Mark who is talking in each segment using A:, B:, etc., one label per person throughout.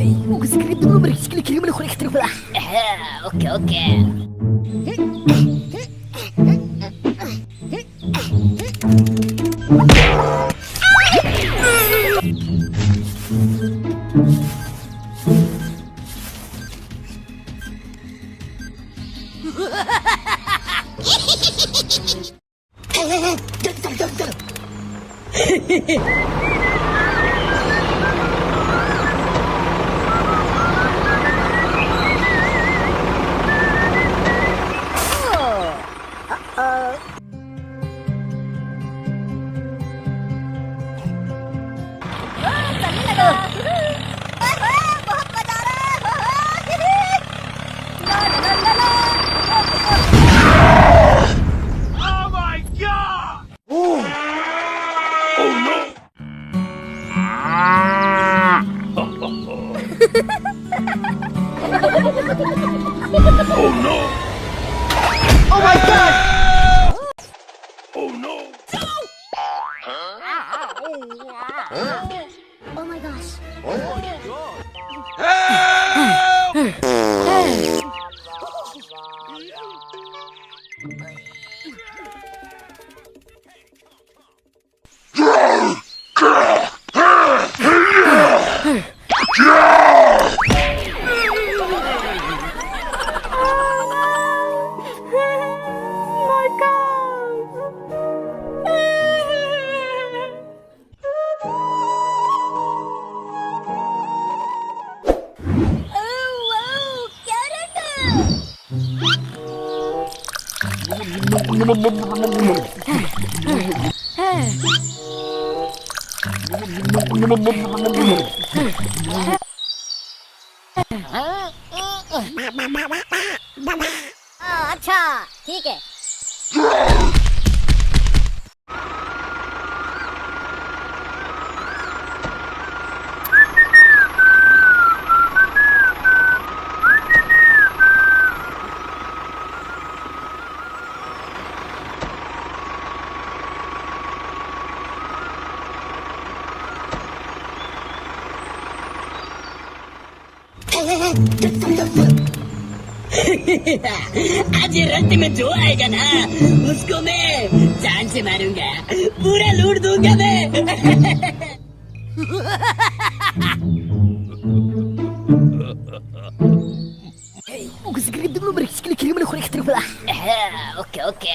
A: وكسكريت دبلو مركز كلي كريم الخوري اخترق بلا. اوكي अच्छा ठीक है।
B: आज रंट में जो आएगा ना उसको मैं जान से मारूंगा, पूरा लूट दूंगा मैं।
A: وكسكريت دبلو مركز كلي كريم الخوري اخترق بلا. اوكي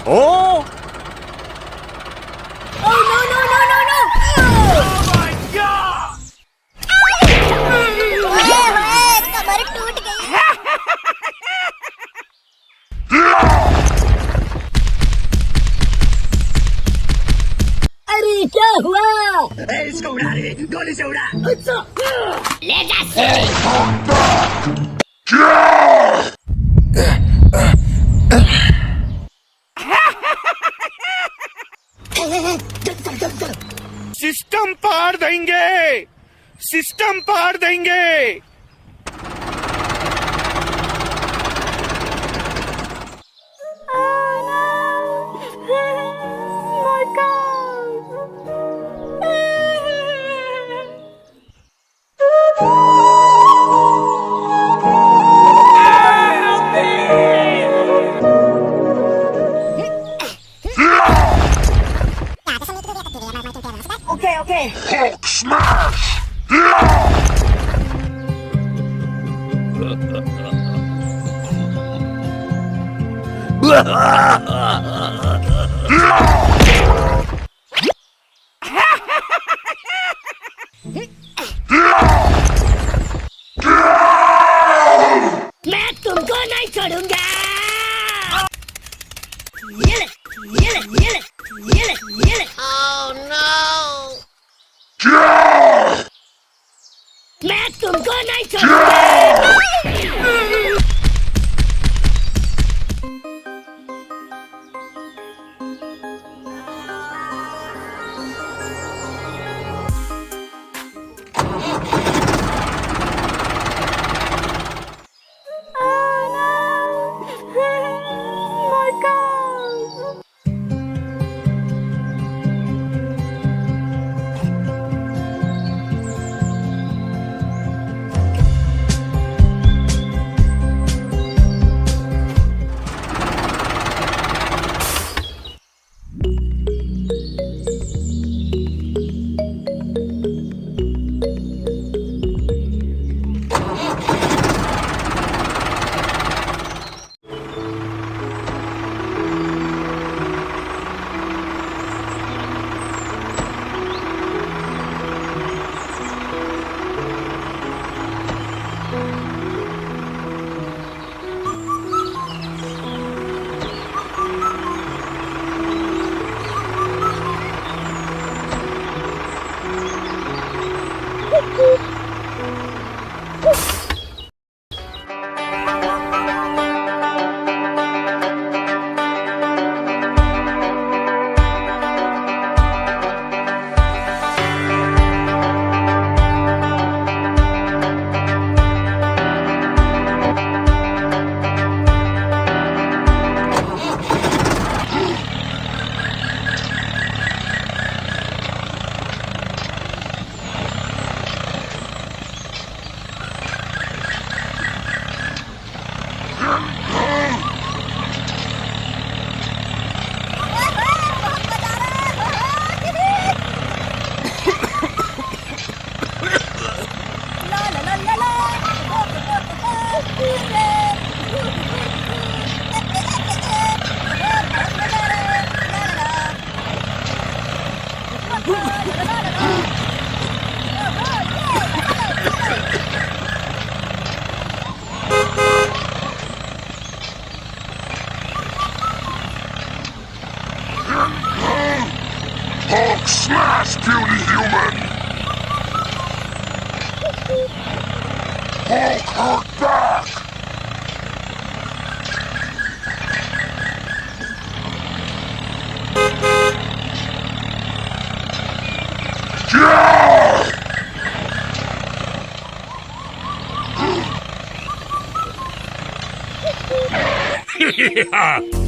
C: Oh!
A: Oh no!
C: Oh my God!
A: कमर टूट गई। अरे क्या हुआ?
B: इसको उड़ा रे, गोली से उड़ा।
A: अच्छा
B: ले जा से।
C: सिस्टम पार देंगे, सिस्टम पार देंगे।
A: Okay.
C: Hulk smash!
B: मैं तुमको नहीं छोड़ूंगा। ये ले। Oh no! मैं तुमको नहीं छोड़ूंगा।
D: Slash, puny human! Hulk her back! Yeah!